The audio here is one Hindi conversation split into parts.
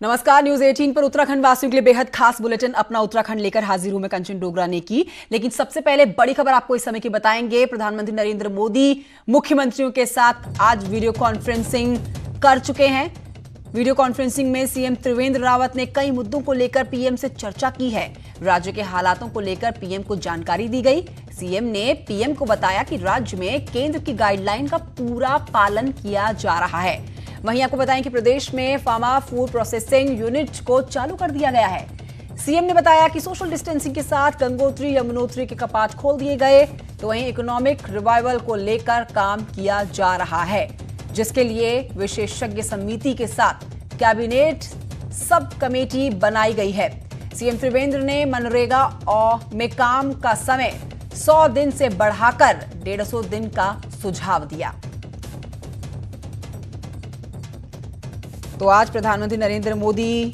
नमस्कार। न्यूज 18 पर उत्तराखंड वासियों के लिए बेहद खास बुलेटिन अपना उत्तराखंड लेकर हाजिर हूं मैं कंचन डोगरा ने की। लेकिन सबसे पहले बड़ी खबर आपको इस समय की बताएंगे। प्रधानमंत्री नरेंद्र मोदी मुख्यमंत्रियों के साथ आज वीडियो कॉन्फ्रेंसिंग कर चुके हैं। वीडियो कॉन्फ्रेंसिंग में सीएम त्रिवेंद्र रावत ने कई मुद्दों को लेकर पीएम से चर्चा की है। राज्य के हालातों को लेकर पीएम को जानकारी दी गई। सीएम ने पीएम को बताया कि राज्य में केंद्र की गाइडलाइन का पूरा पालन किया जा रहा है। वहीं आपको बताएं कि प्रदेश में फार्मा फूड प्रोसेसिंग यूनिट को चालू कर दिया गया है। सीएम ने बताया कि सोशल डिस्टेंसिंग के साथ गंगोत्री यमुनोत्री के कपाट खोल दिए गए। तो वहीं इकोनॉमिक रिवाइवल को लेकर काम किया जा रहा है, जिसके लिए विशेषज्ञ समिति के साथ कैबिनेट सब कमेटी बनाई गई है। सीएम त्रिवेंद्र ने मनरेगा में काम का समय 100 दिन से बढ़ाकर 150 दिन का सुझाव दिया। तो आज प्रधानमंत्री नरेंद्र मोदी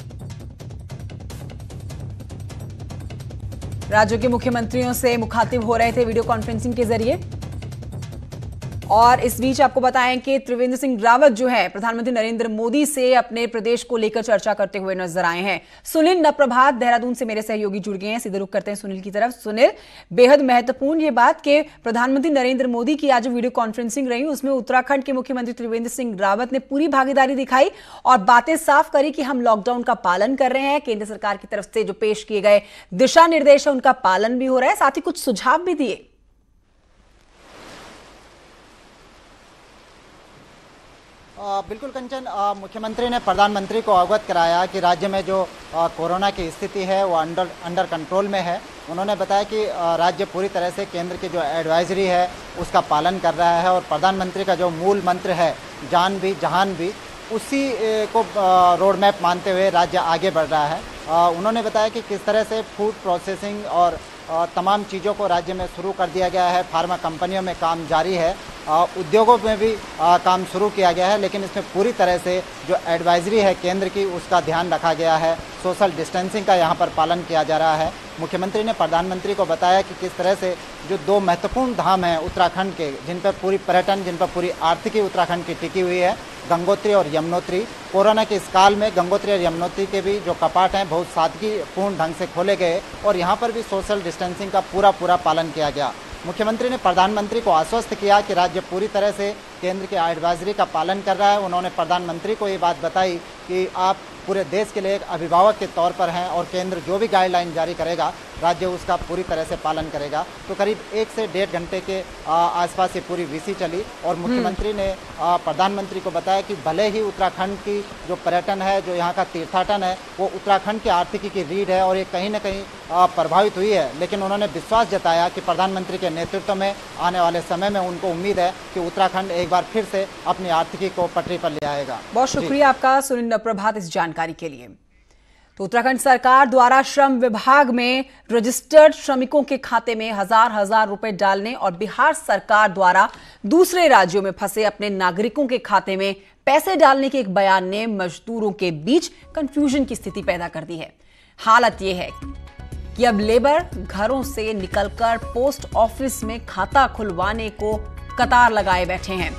राज्यों के मुख्यमंत्रियों से मुखातिब हो रहे थे वीडियो कॉन्फ्रेंसिंग के जरिए। और इस बीच आपको बताएं कि त्रिवेंद्र सिंह रावत जो है प्रधानमंत्री नरेंद्र मोदी से अपने प्रदेश को लेकर चर्चा करते हुए नजर आए हैं। सुनील नप्रभात देहरादून से मेरे सहयोगी जुड़ गए हैं। सीधे रुख करते हैं सुनील की तरफ। सुनील, बेहद महत्वपूर्ण ये बात कि प्रधानमंत्री नरेंद्र मोदी की आज वीडियो कॉन्फ्रेंसिंग रही, उसमें उत्तराखंड के मुख्यमंत्री त्रिवेंद्र सिंह रावत ने पूरी भागीदारी दिखाई और बातें साफ करी कि हम लॉकडाउन का पालन कर रहे हैं। केंद्र सरकार की तरफ से जो पेश किए गए दिशा निर्देश है उनका पालन भी हो रहा है, साथ ही कुछ सुझाव भी दिए। बिल्कुल कंचन, मुख्यमंत्री ने प्रधानमंत्री को अवगत कराया कि राज्य में जो कोरोना की स्थिति है वो अंडर कंट्रोल में है। उन्होंने बताया कि राज्य पूरी तरह से केंद्र की जो एडवाइजरी है उसका पालन कर रहा है और प्रधानमंत्री का जो मूल मंत्र है जान भी जहान भी, उसी को रोड मैप मानते हुए राज्य आगे बढ़ रहा है। उन्होंने बताया कि किस तरह से फूड प्रोसेसिंग और तमाम चीज़ों को राज्य में शुरू कर दिया गया है। फार्मा कंपनियों में काम जारी है, उद्योगों में भी काम शुरू किया गया है, लेकिन इसमें पूरी तरह से जो एडवाइजरी है केंद्र की उसका ध्यान रखा गया है। सोशल डिस्टेंसिंग का यहाँ पर पालन किया जा रहा है। मुख्यमंत्री ने प्रधानमंत्री को बताया कि किस तरह से जो दो महत्वपूर्ण धाम हैं उत्तराखंड के, जिन पर पूरी पर्यटन, जिन पर पूरी आर्थिकी उत्तराखंड की टिकी हुई है, गंगोत्री और यमुनोत्री। कोरोना के इस काल में गंगोत्री और यमुनोत्री के भी जो कपाट हैं बहुत सादगीपूर्ण ढंग से खोले गए और यहाँ पर भी सोशल डिस्टेंसिंग का पूरा पालन किया गया। मुख्यमंत्री ने प्रधानमंत्री को आश्वस्त किया कि राज्य पूरी तरह से केंद्र की एडवाइजरी का पालन कर रहा है। उन्होंने प्रधानमंत्री को ये बात बताई कि आप पूरे देश के लिए एक अभिभावक के तौर पर हैं और केंद्र जो भी गाइडलाइन जारी करेगा राज्य उसका पूरी तरह से पालन करेगा। तो करीब 1 से 1.5 घंटे के आसपास ये पूरी वीसी चली और मुख्यमंत्री ने प्रधानमंत्री को बताया कि भले ही उत्तराखंड की जो पर्यटन है, जो यहाँ का तीर्थाटन है, वो उत्तराखंड की आर्थिकी की रीढ़ है और ये कहीं ना कहीं प्रभावित हुई है, लेकिन उन्होंने विश्वास जताया कि प्रधानमंत्री के नेतृत्व में आने वाले समय में उनको उम्मीद है कि उत्तराखंड एक बार फिर से अपनी आर्थिकी को पटरी पर ले आएगा। बहुत शुक्रिया आपका सुनील नप्रभात इस जानकारी के लिए। तो उत्तराखंड सरकार द्वारा श्रम विभाग में रजिस्टर्ड श्रमिकों के खाते में हजार रुपए डालने और बिहार सरकार द्वारा दूसरे राज्यों में फंसे अपने नागरिकों के खाते में पैसे डालने के एक बयान ने मजदूरों के बीच कंफ्यूजन की स्थिति पैदा कर दी है। हालत यह है कि अब लेबर घरों से निकलकर पोस्ट ऑफिस में खाता खुलवाने को कतार लगाए बैठे हैं।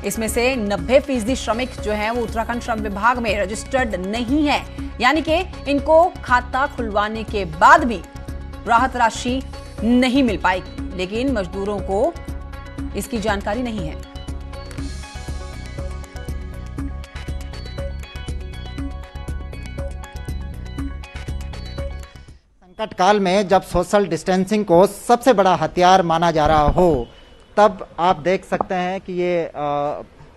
इसमें से 90% श्रमिक जो हैं वो उत्तराखंड श्रम विभाग में रजिस्टर्ड नहीं है, यानी कि इनको खाता खुलवाने के बाद भी राहत राशि नहीं मिल पाई, लेकिन मजदूरों को इसकी जानकारी नहीं है। संकट काल में जब सोशल डिस्टेंसिंग को सबसे बड़ा हथियार माना जा रहा हो, तब आप देख सकते हैं कि ये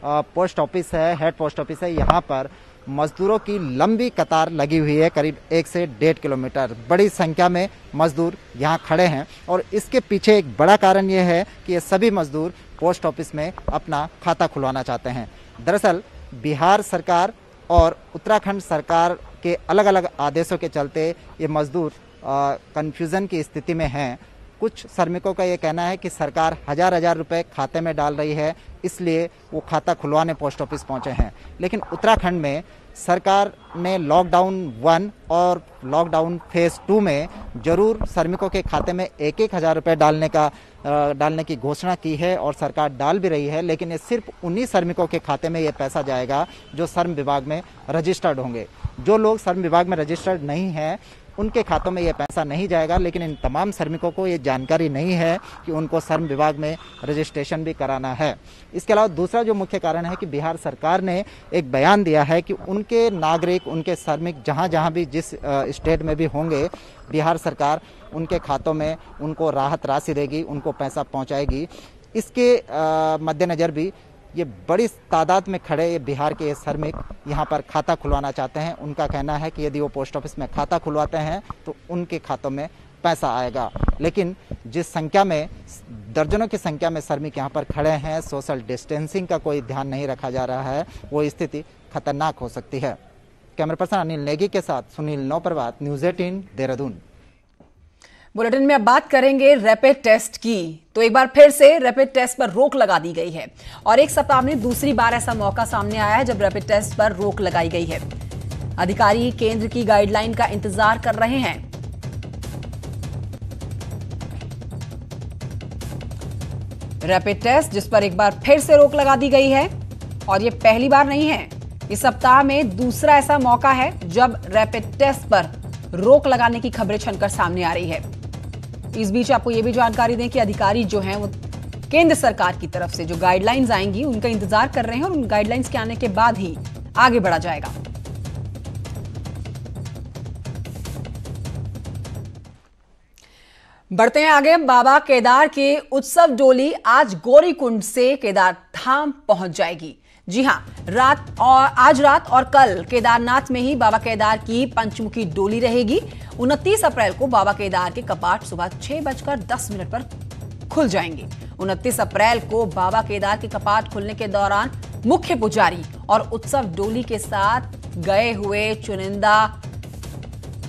पोस्ट ऑफिस है, हेड पोस्ट ऑफिस है। यहाँ पर मजदूरों की लंबी कतार लगी हुई है, करीब 1 से 1.5 किलोमीटर। बड़ी संख्या में मजदूर यहाँ खड़े हैं और इसके पीछे एक बड़ा कारण ये है कि ये सभी मजदूर पोस्ट ऑफिस में अपना खाता खुलवाना चाहते हैं। दरअसल बिहार सरकार और उत्तराखंड सरकार के अलग अलग आदेशों के चलते ये मजदूर कन्फ्यूज़न की स्थिति में हैं। कुछ श्रमिकों का ये कहना है कि सरकार हजार रुपए खाते में डाल रही है, इसलिए वो खाता खुलवाने पोस्ट ऑफिस पहुंचे हैं। लेकिन उत्तराखंड में सरकार ने लॉकडाउन 1 और लॉकडाउन फेज 2 में जरूर श्रमिकों के खाते में 1-1 हजार रुपये डालने की घोषणा की है और सरकार डाल भी रही है। लेकिन ये सिर्फ उन्हीं श्रमिकों के खाते में ये पैसा जाएगा जो श्रम विभाग में रजिस्टर्ड होंगे। जो लोग श्रम विभाग में रजिस्टर्ड नहीं हैं उनके खातों में ये पैसा नहीं जाएगा। लेकिन इन तमाम श्रमिकों को ये जानकारी नहीं है कि उनको श्रम विभाग में रजिस्ट्रेशन भी कराना है। इसके अलावा दूसरा जो मुख्य कारण है कि बिहार सरकार ने एक बयान दिया है कि उनके नागरिक, उनके श्रमिक जहाँ जहाँ भी जिस स्टेट में भी होंगे, बिहार सरकार उनके खातों में उनको राहत राशि देगी, उनको पैसा पहुँचाएगी। इसके मद्देनज़र भी ये बड़ी तादाद में खड़े ये बिहार के श्रमिक यहाँ पर खाता खुलवाना चाहते हैं। उनका कहना है कि यदि वो पोस्ट ऑफिस में खाता खुलवाते हैं तो उनके खातों में पैसा आएगा। लेकिन जिस संख्या में, दर्जनों की संख्या में श्रमिक यहाँ पर खड़े हैं, सोशल डिस्टेंसिंग का कोई ध्यान नहीं रखा जा रहा है, वो स्थिति खतरनाक हो सकती है। कैमरा पर्सन अनिल नेगी के साथ सुनील नौप्रभात, न्यूज़ 18 देहरादून। बुलेटिन में अब बात करेंगे रैपिड टेस्ट की। तो एक बार फिर से रैपिड टेस्ट पर रोक लगा दी गई है और एक सप्ताह में दूसरी बार ऐसा मौका सामने आया है जब रैपिड टेस्ट पर रोक लगाई गई है। अधिकारी केंद्र की गाइडलाइन का इंतजार कर रहे हैं। रैपिड टेस्ट जिस पर एक बार फिर से रोक लगा दी गई है और यह पहली बार नहीं है। इस सप्ताह में दूसरा ऐसा मौका है जब रैपिड टेस्ट पर रोक लगाने की खबरें छनकर सामने आ रही है। इस बीच आपको यह भी जानकारी दें कि अधिकारी जो हैं वो केंद्र सरकार की तरफ से जो गाइडलाइंस आएंगी उनका इंतजार कर रहे हैं और उन गाइडलाइंस के आने के बाद ही आगे बढ़ा जाएगा। बढ़ते हैं आगे। बाबा केदार के उत्सव डोली आज गौरीकुंड से केदार धाम पहुंच जाएगी। जी हां, आज रात और कल केदारनाथ में ही बाबा केदार की पंचमुखी डोली रहेगी। 29 अप्रैल को बाबा केदार के कपाट सुबह 6:10 पर खुल जाएंगे। 29 अप्रैल को बाबा केदार के कपाट खुलने के दौरान मुख्य पुजारी और उत्सव डोली के साथ गए हुए चुनिंदा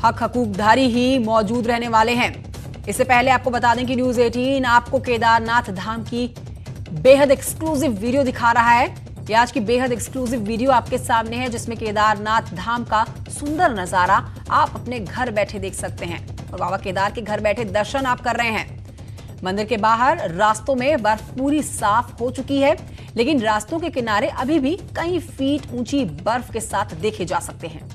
हक हकूकधारी ही मौजूद रहने वाले हैं। इससे पहले आपको बता दें कि न्यूज़ 18 आपको केदारनाथ धाम की बेहद एक्सक्लूसिव वीडियो दिखा रहा है। ये आज की बेहद एक्सक्लूसिव वीडियो आपके सामने है जिसमें केदारनाथ धाम का सुंदर नजारा आप अपने घर बैठे देख सकते हैं और बाबा केदार के घर बैठे दर्शन आप कर रहे हैं। मंदिर के बाहर रास्तों में बर्फ पूरी साफ हो चुकी है, लेकिन रास्तों के किनारे अभी भी कई फीट ऊंची बर्फ के साथ देखे जा सकते हैं।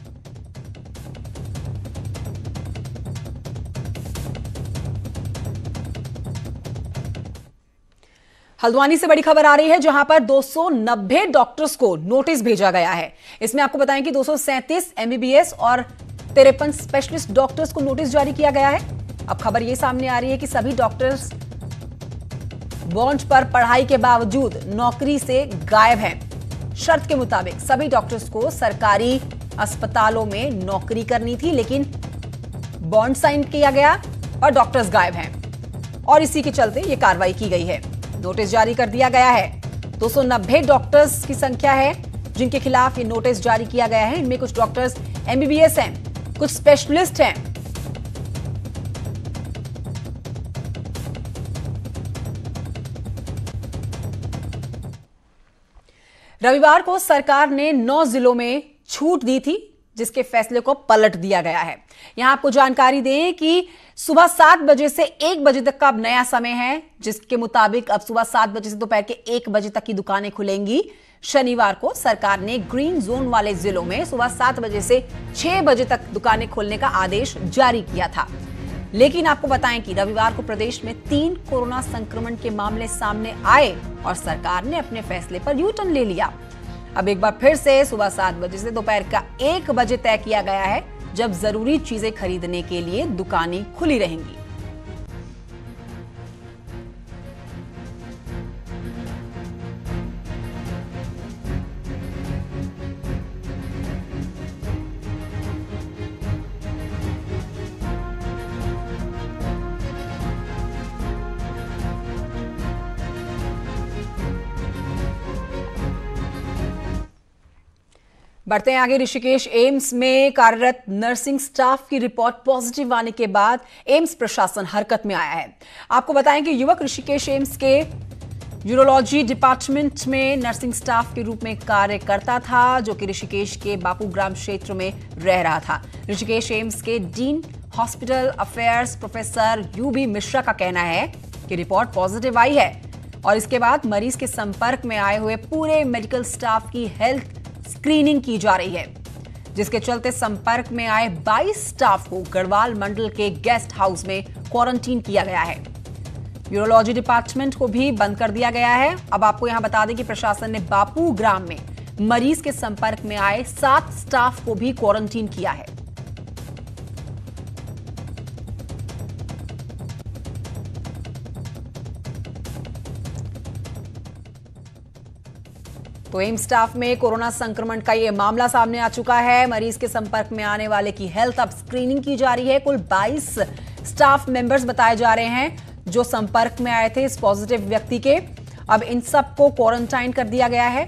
हल्द्वानी से बड़ी खबर आ रही है जहां पर 290 डॉक्टर्स को नोटिस भेजा गया है। इसमें आपको बताएं कि 237 एमबीबीएस और 53 स्पेशलिस्ट डॉक्टर्स को नोटिस जारी किया गया है। अब खबर यह सामने आ रही है कि सभी डॉक्टर्स बॉन्ड पर पढ़ाई के बावजूद नौकरी से गायब हैं। शर्त के मुताबिक सभी डॉक्टर्स को सरकारी अस्पतालों में नौकरी करनी थी, लेकिन बॉन्ड साइन किया गया और डॉक्टर्स गायब हैं और इसी के चलते यह कार्रवाई की गई है। नोटिस जारी कर दिया गया है। 290 डॉक्टर्स की संख्या है जिनके खिलाफ ये नोटिस जारी किया गया है। इनमें कुछ डॉक्टर्स एमबीबीएस हैं, कुछ स्पेशलिस्ट हैं। रविवार को सरकार ने 9 जिलों में छूट दी थी, जिसके फैसले को पलट दिया गया है। यहां आपको जानकारी दें कि सुबह 7 बजे से 1 बजे तक का अब नया समय है, जिसके मुताबिक अब सुबह 7 बजे से दोपहर के 1 बजे तक की दुकानें खुलेंगी। शनिवार को सरकार ने ग्रीन जोन वाले जिलों में सुबह 7 बजे से 6 बजे तक दुकानें खोलने का आदेश जारी किया था। लेकिन आपको बताएं कि रविवार को प्रदेश में 3 कोरोना संक्रमण के मामले सामने आए और सरकार ने अपने फैसले पर यू टर्न ले लिया। अब एक बार फिर से सुबह 7 बजे से दोपहर का 1 बजे तय किया गया है, जब जरूरी चीजें खरीदने के लिए दुकानें खुली रहेंगी। बढ़ते हैं आगे। ऋषिकेश एम्स में कार्यरत नर्सिंग स्टाफ की रिपोर्ट पॉजिटिव आने के बाद एम्स प्रशासन हरकत में आया है। आपको बताएं कि युवक ऋषिकेश एम्स के यूरोलॉजी डिपार्टमेंट में नर्सिंग स्टाफ के रूप में कार्य करता था, जो कि ऋषिकेश के बापूग्राम क्षेत्र में रह रहा था। ऋषिकेश एम्स के dean hospital affairs professor UB Mishra का कहना है कि रिपोर्ट पॉजिटिव आई है और इसके बाद मरीज के संपर्क में आए हुए पूरे मेडिकल स्टाफ की हेल्थ स्क्रीनिंग की जा रही है, जिसके चलते संपर्क में आए 22 स्टाफ को गढ़वाल मंडल के गेस्ट हाउस में क्वारंटीन किया गया है। यूरोलॉजी डिपार्टमेंट को भी बंद कर दिया गया है। अब आपको यहां बता दें कि प्रशासन ने बापू ग्राम में मरीज के संपर्क में आए 7 स्टाफ को भी क्वारंटीन किया है। तो एम्स स्टाफ में कोरोना संक्रमण का यह मामला सामने आ चुका है। मरीज के संपर्क में आने वाले की हेल्थ अब स्क्रीनिंग की जा रही है। कुल 22 स्टाफ मेंबर्स बताए जा रहे हैं जो संपर्क में आए थे इस पॉजिटिव व्यक्ति के। अब इन सबको क्वारंटाइन कर दिया गया है।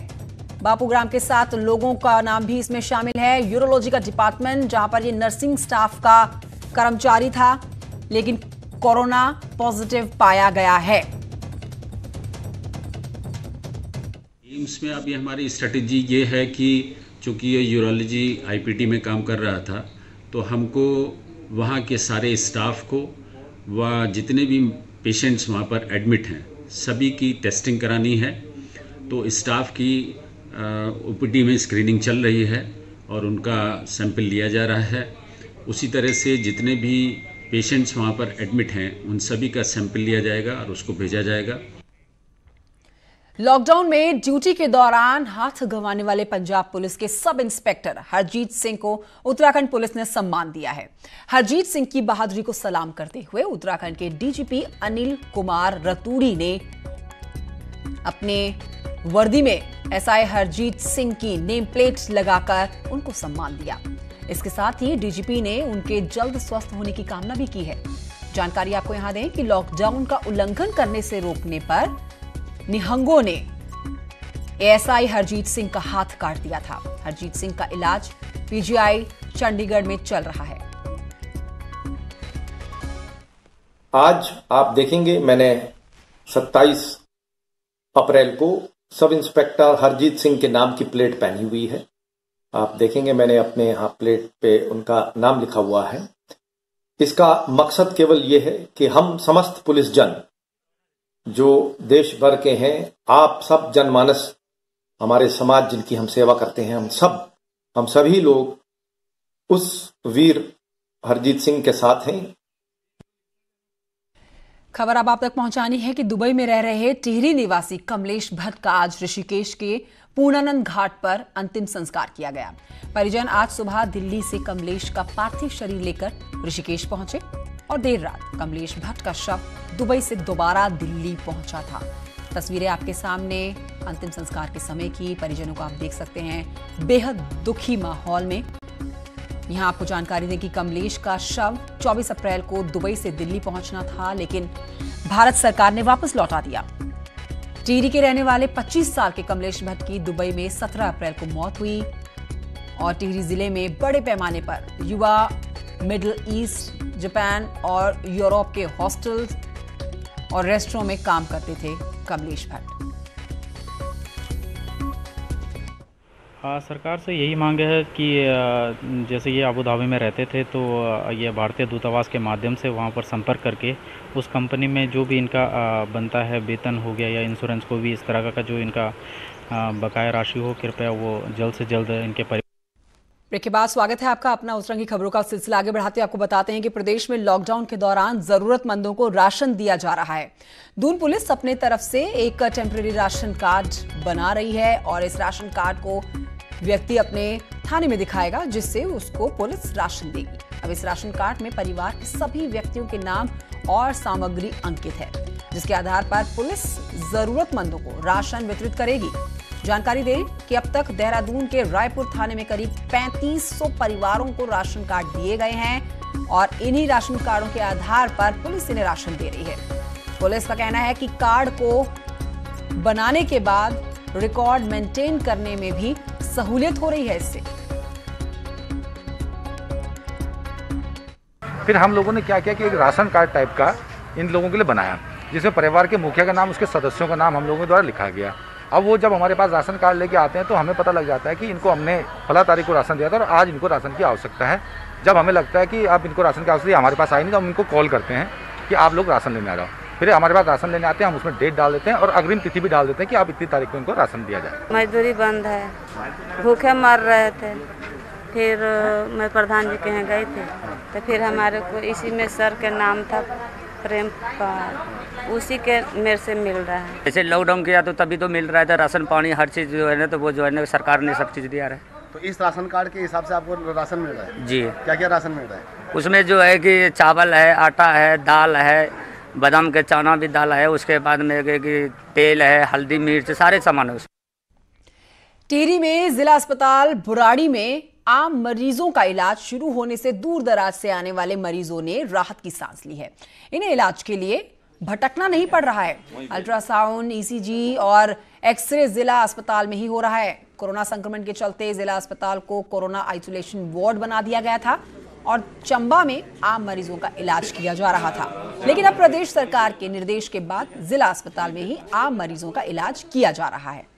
बापूग्राम के 7 लोगों का नाम भी इसमें शामिल है। यूरोलॉजी का डिपार्टमेंट, जहां पर ये नर्सिंग स्टाफ का कर्मचारी था, लेकिन कोरोना पॉजिटिव पाया गया है। एम्स में अभी हमारी स्ट्रेटेजी ये है कि चूँकि ये यूरोलॉजी आईपीटी में काम कर रहा था, तो हमको वहाँ के सारे स्टाफ को व जितने भी पेशेंट्स वहाँ पर एडमिट हैं सभी की टेस्टिंग करानी है। तो स्टाफ की ओपीडी में स्क्रीनिंग चल रही है और उनका सैंपल लिया जा रहा है। उसी तरह से जितने भी पेशेंट्स वहाँ पर एडमिट हैं उन सभी का सैंपल लिया जाएगा और उसको भेजा जाएगा। लॉकडाउन में ड्यूटी के दौरान हाथ गंवाने वाले पंजाब पुलिस के सब इंस्पेक्टर हरजीत सिंह को उत्तराखंड पुलिस ने सम्मान दिया है। हरजीत सिंह की बहादुरी को सलाम करते हुए उत्तराखंड के डीजीपी अनिल कुमार रतूड़ी ने अपने वर्दी में एसआई हरजीत सिंह की नेम प्लेट लगाकर उनको सम्मान दिया। इसके साथ ही डीजीपी ने उनके जल्द स्वस्थ होने की कामना भी की है। जानकारी आपको यहां दें कि लॉकडाउन का उल्लंघन करने से रोकने पर निहंगों ने एएसआई हरजीत सिंह का हाथ काट दिया था। हरजीत सिंह का इलाज पीजीआई चंडीगढ़ में चल रहा है। आज आप देखेंगे मैंने 27 अप्रैल को सब इंस्पेक्टर हरजीत सिंह के नाम की प्लेट पहनी हुई है। आप देखेंगे मैंने अपने यहाँ प्लेट पे उनका नाम लिखा हुआ है। इसका मकसद केवल ये है कि हम समस्त पुलिस जन जो देश भर के हैं, आप सब जनमानस, हमारे समाज जिनकी हम सेवा करते हैं, हम सभी लोग उस वीर हरजीत सिंह के साथ हैं। खबर अब आप तक पहुंचानी है कि दुबई में रह रहे टिहरी निवासी कमलेश भट्ट का आज ऋषिकेश के पूर्णानंद घाट पर अंतिम संस्कार किया गया। परिजन आज सुबह दिल्ली से कमलेश का पार्थिव शरीर लेकर ऋषिकेश पहुंचे और देर रात कमलेश भट्ट का शव दुबई से दोबारा दिल्ली पहुंचा था। तस्वीरें आपके सामने अंतिम संस्कार के समय की। परिजनों को आप देख सकते हैं बेहद दुखी माहौल में। यहां आपको जानकारी दें कि कमलेश का शव 24 अप्रैल को दुबई से दिल्ली पहुंचना था, लेकिन भारत सरकार ने वापस लौटा दिया। टिहरी के रहने वाले 25 साल के कमलेश भट्ट की दुबई में 17 अप्रैल को मौत हुई और टिहरी जिले में बड़े पैमाने पर युवा मिडिल ईस्ट, जापान और यूरोप के हॉस्टल्स और रेस्टोरेंट में काम करते थे कमलेश भट्ट। सरकार से यही मांग है कि जैसे ये अबू धाबी में रहते थे, तो ये भारतीय दूतावास के माध्यम से वहाँ पर संपर्क करके उस कंपनी में जो भी इनका बनता है, वेतन हो गया या इंश्योरेंस को भी इस तरह का जो इनका बकाया राशि हो, कृपया वो जल्द से जल्द इनके ब्रेक के बाद स्वागत है आपका अपना उस रंग की खबरों का सिलसिला आगे बढ़ाते आपको बताते हैं कि प्रदेश में लॉकडाउन के दौरान जरूरतमंदों को राशन दिया जा रहा है। दून पुलिस अपने तरफ से एक टेम्परेरी राशन कार्ड बना रही है और इस राशन कार्ड को व्यक्ति अपने थाने में दिखाएगा, जिससे उसको पुलिस राशन देगी। अब इस राशन कार्ड में परिवार के सभी व्यक्तियों के नाम और सामग्री अंकित है, जिसके आधार पर पुलिस जरूरतमंदों को राशन वितरित करेगी। जानकारी दें कि अब तक देहरादून के रायपुर थाने में करीब 3500 परिवारों को राशन कार्ड दिए गए हैं और इन्हीं राशन कार्डों के आधार पर पुलिस इन्हें राशन दे रही है। पुलिस का कहना है कि कार्ड को बनाने के बाद रिकॉर्ड मेंटेन करने में भी सहूलियत हो रही है इससे। फिर हम लोगों ने क्या किया कि एक राशन कार्ड टाइप का इन लोगों के लिए बनाया, जिसमें परिवार के मुखिया का नाम, उसके सदस्यों का नाम हम लोगों द्वारा लिखा गया। अब वो जब हमारे पास राशन कार्ड लेके आते हैं तो हमें पता लग जाता है कि इनको हमने फला तारीख को राशन दिया था और आज इनको राशन की आवश्यकता है। जब हमें लगता है कि अब इनको राशन की आवश्यकता हमारे पास आई नहीं, तो हम इनको कॉल करते हैं कि आप लोग राशन लेने आ जाओ। फिर हमारे पास राशन लेने आते हैं, हम उसमें डेट डाल देते हैं और अग्रिम तिथि भी डाल देते हैं कि आप इतनी तारीख को इनको राशन दिया जाए। मजदूरी बंद है, भूखे मर रहे थे। फिर मैं प्रधान जी के यहाँ गई थी तो फिर हमारे को इसी में सर के नाम था प्रेम पाल, उसी के मेरे से मिल रहा है। जैसे लॉकडाउन किया तो तभी तो मिल रहा है, तो राशन पानी हर चीज़ जो है ना, तो वो जो है ना सरकार ने सब चीज़ दिया है। तो इस राशन कार्ड के हिसाब से आपको राशन मिल रहा है? जी। क्या क्या राशन मिल रहा है? उसमें जो है कि चावल है, आटा है, दाल है, बादाम के चना भी दाल है, उसके बाद में कि तेल है, हल्दी मिर्च, सारे सामान है। टिहरी में जिला अस्पताल बुराड़ी में आम मरीजों का इलाज शुरू होने से दूर दराज से आने वाले मरीजों ने राहत की सांस ली है। इन्हें इलाज के लिए भटकना नहीं पड़ रहा है। अल्ट्रासाउंड, ईसीजी और एक्सरे जिला अस्पताल में ही हो रहा है। कोरोना संक्रमण के चलते जिला अस्पताल को कोरोना आइसोलेशन वार्ड बना दिया गया था और चंबा में आम मरीजों का इलाज किया जा रहा था, लेकिन अब प्रदेश सरकार के निर्देश के बाद जिला अस्पताल में ही आम मरीजों का इलाज किया जा रहा है।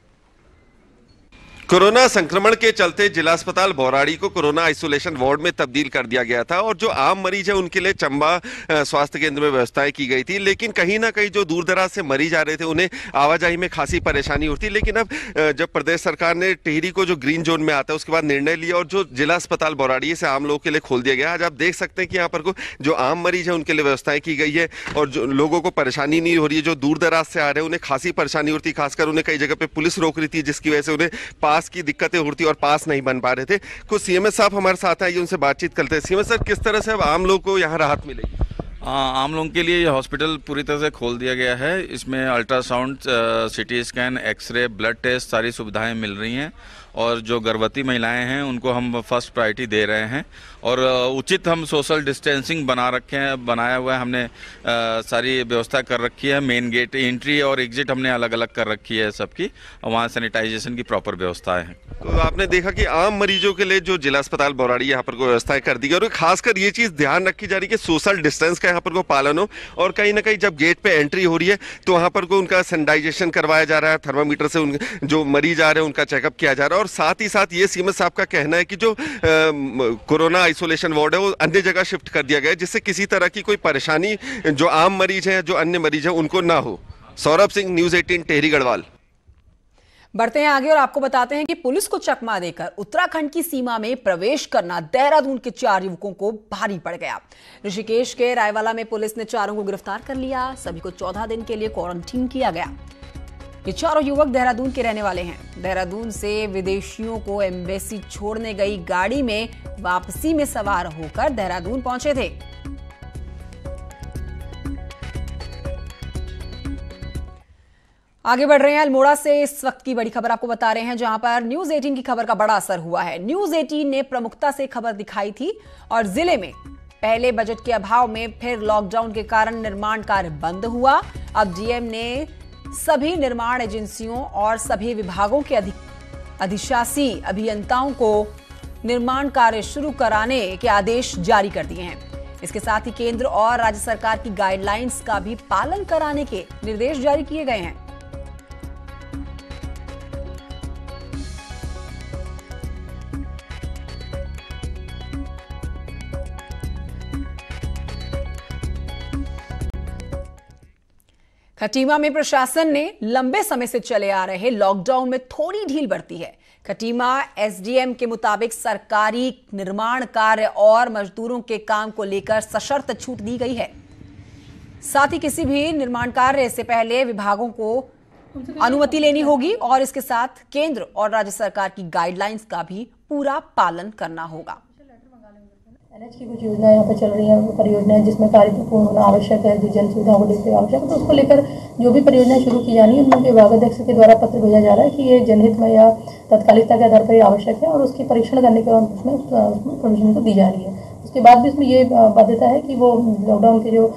कोरोना संक्रमण के चलते जिला अस्पताल बौराड़ी को कोरोना आइसोलेशन वार्ड में तब्दील कर दिया गया था और जो आम मरीज है उनके लिए चंबा स्वास्थ्य केंद्र में व्यवस्थाएं की गई थी। लेकिन कहीं ना कहीं जो दूर दराज से मरीज आ रहे थे उन्हें आवाजाही में खासी परेशानी होती। लेकिन अब जब प्रदेश सरकार ने टिहरी को जो ग्रीन जोन में आता है उसके बाद निर्णय लिया और जो जिला अस्पताल बौराड़ी से आम लोगों के लिए खोल दिया गया। आज आप देख सकते हैं कि यहाँ पर जो आम मरीज है उनके लिए व्यवस्थाएं की गई है और जो लोगों को परेशानी नहीं हो रही है। जो दूर दराज से आ रहे हैं उन्हें खासी परेशानी होती, खासकर उन्हें कई जगह पे पुलिस रोक रही थी, जिसकी वजह से उन्हें पास की दिक्कतें होती और पास नहीं बन पा रहे थे। कुछ सीएमएस साहब हमारे साथ आइए, उनसे बातचीत करते हैं। सीएमएस सर, किस तरह से अब आम लोगों को यहाँ राहत मिलेगी? आम लोगों के लिए ये हॉस्पिटल पूरी तरह से खोल दिया गया है। इसमें ultrasound, CT scan, x ray, blood test, सारी सुविधाएं मिल रही हैं और जो गर्भवती महिलाएं हैं उनको हम फर्स्ट प्रायोरिटी दे रहे हैं और उचित हम सोशल डिस्टेंसिंग बनाया हुआ है। हमने सारी व्यवस्था कर रखी है। मेन गेट एंट्री और एग्जिट हमने अलग अलग कर रखी है सबकी, और वहाँ सैनिटाइजेशन की प्रॉपर व्यवस्थाएं हैं। तो आपने देखा कि आम मरीजों के लिए जो जिला अस्पताल बौराड़ी यहाँ पर को व्यवस्थाएं कर दी गई और खासकर ये चीज़ ध्यान रखी जा रही है कि सोशल डिस्टेंस का यहाँ पर को पालन हो और कहीं ना कहीं जब गेट पे एंट्री हो रही है तो वहाँ पर को उनका सैनिटाइजेशन करवाया जा रहा है, थर्मामीटर से जो मरीज आ रहे हैं उनका चेकअप किया जा रहा है। और साथ ही साथ ये सीएमएस साहब का कहना है कि जो कोरोना आइसोलेशन वार्ड है वो अन्य जगह शिफ्ट कर दिया गया है, जिससे किसी तरह की कोई परेशानी जो आम मरीज हैं, जो अन्य मरीज हैं, उनको ना हो। सौरभ सिंह, न्यूज़ 18, टिहरी गढ़वाल। बढ़ते हैं आगे और आपको बताते हैं कि पुलिस को चकमा देकर उत्तराखंड की सीमा में प्रवेश करना देहरादून के 4 युवकों को भारी पड़ गया। ऋषिकेश के रायवाला में पुलिस ने 4 को गिरफ्तार कर लिया। सभी को 14 दिन के लिए क्वारंटीन किया गया। ये 4 युवक देहरादून के रहने वाले हैं। देहरादून से विदेशियों को एम्बेसी छोड़ने गई गाड़ी में वापसी में सवार होकर देहरादून पहुंचे थे। आगे बढ़ रहे हैं, अल्मोड़ा से इस वक्त की बड़ी खबर आपको बता रहे हैं, जहां पर न्यूज़ 18 की खबर का बड़ा असर हुआ है। न्यूज़ 18 ने प्रमुखता से खबर दिखाई थी और जिले में पहले बजट के अभाव में फिर लॉकडाउन के कारण निर्माण कार्य बंद हुआ। अब डीएम ने सभी निर्माण एजेंसियों और सभी विभागों के अधिशासी अभियंताओं को निर्माण कार्य शुरू कराने के आदेश जारी कर दिए हैं। इसके साथ ही केंद्र और राज्य सरकार की गाइडलाइंस का भी पालन कराने के निर्देश जारी किए गए हैं। खटीमा में प्रशासन ने लंबे समय से चले आ रहे लॉकडाउन में थोड़ी ढील बरती है। खटीमा एसडीएम के मुताबिक सरकारी निर्माण कार्य और मजदूरों के काम को लेकर सशर्त छूट दी गई है। साथ ही किसी भी निर्माण कार्य से पहले विभागों को अनुमति लेनी होगी और इसके साथ केंद्र और राज्य सरकार की गाइडलाइंस का भी पूरा पालन करना होगा। एनएच की कुछ योजनाएं यहाँ पर चल रही हैं, परियोजनाएं जिसमें कार्य पूर्ण होना आवश्यक है, जो जन सुविधाओं को देखते हुए आवश्यक है, तो उसको लेकर जो भी परियोजनाएं शुरू की जानी है उनके विभागाध्यक्ष के द्वारा पत्र भेजा जा रहा है कि ये जनहित में या तत्कालिकता के आधार पर आवश्यक है और उसकी परीक्षण करने के बाद उसमें परमिशन तो दी जा रही है। उसके बाद भी उसमें ये बाध्यता है कि वो लॉकडाउन के जो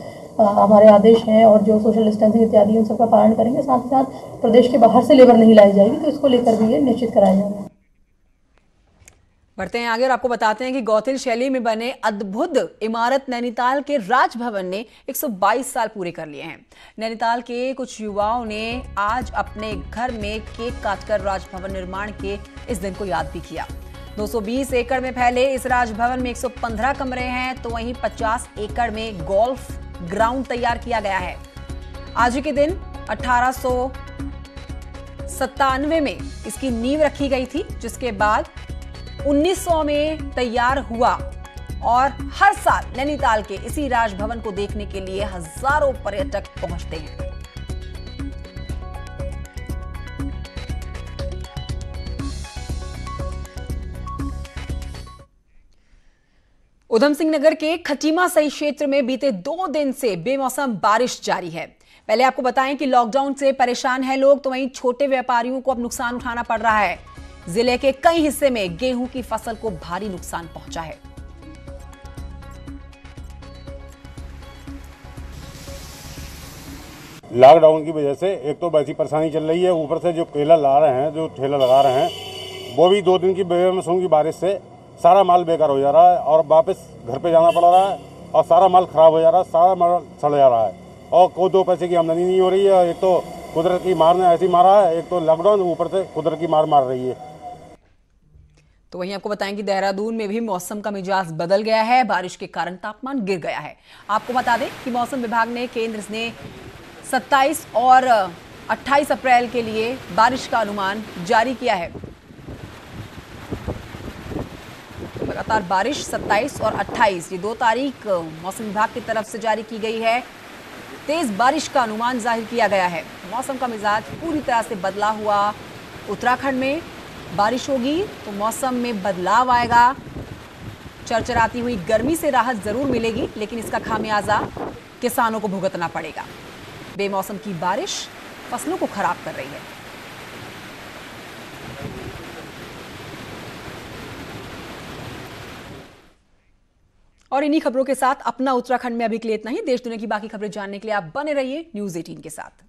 हमारे आदेश हैं और जो सोशल डिस्टेंसिंग इत्यादि उन सबका पालन करेंगे। साथ ही साथ प्रदेश के बाहर से लेबर नहीं लाई जाएगी, तो इसको लेकर भी ये निश्चित कराया जा रहा है। बढ़ते हैं आगे और आपको बताते हैं कि गौथिल शैली में बने अद्भुत इमारत नैनीताल के राजभवन ने 122 साल पूरे कर लिए हैं। नैनीताल के कुछ युवाओं ने आज अपने घर में केक काटकर राजभवन निर्माण के इस दिन को याद भी किया। 220 एकड़ में फैले इस राजभवन में 115 कमरे हैं, तो वहीं 50 एकड़ में गोल्फ ग्राउंड तैयार किया गया है। आज के दिन 1897 में इसकी नींव रखी गई थी, जिसके बाद 1900 में तैयार हुआ और हर साल नैनीताल के इसी राजभवन को देखने के लिए हजारों पर्यटक पहुंचते हैं। उधम सिंह नगर के खटीमा सही क्षेत्र में बीते 2 दिन से बेमौसम बारिश जारी है। पहले आपको बताएं कि लॉकडाउन से परेशान हैं लोग, तो वहीं छोटे व्यापारियों को अब नुकसान उठाना पड़ रहा है। जिले के कई हिस्से में गेहूं की फसल को भारी नुकसान पहुंचा है। लॉकडाउन की वजह से एक तो वैसी परेशानी चल रही है, ऊपर से जो केला ला रहे हैं, जो ठेला लगा रहे हैं, वो भी 2 दिन की बेमौसम की बारिश से सारा माल बेकार हो जा रहा है और वापस घर पे जाना पड़ रहा है और सारा माल खराब हो जा रहा है, सारा माल सड़ जा रहा है और कोई 2 पैसे की आमदनी नहीं हो रही है। एक तो कुदरत की मार ने ऐसी मारा है, एक तो लॉकडाउन, ऊपर से कुदरत की मार रही है। तो वहीं आपको बताएं कि देहरादून में भी मौसम का मिजाज बदल गया है। बारिश के कारण तापमान गिर गया है। आपको बता दें कि मौसम विभाग ने केंद्र ने 27 और 28 अप्रैल के लिए बारिश का अनुमान जारी किया है। लगातार बारिश 27 और 28 ये 2 तारीख मौसम विभाग की तरफ से जारी की गई है। तेज बारिश का अनुमान जाहिर किया गया है। मौसम का मिजाज पूरी तरह से बदला हुआ। उत्तराखंड में बारिश होगी तो मौसम में बदलाव आएगा। चरचराती हुई गर्मी से राहत जरूर मिलेगी, लेकिन इसका खामियाजा किसानों को भुगतना पड़ेगा। बेमौसम की बारिश फसलों को खराब कर रही है। और इन्हीं खबरों के साथ अपना उत्तराखंड में अभी के लिए इतना ही। देश दुनिया की बाकी खबरें जानने के लिए आप बने रहिए न्यूज़ 18 के साथ।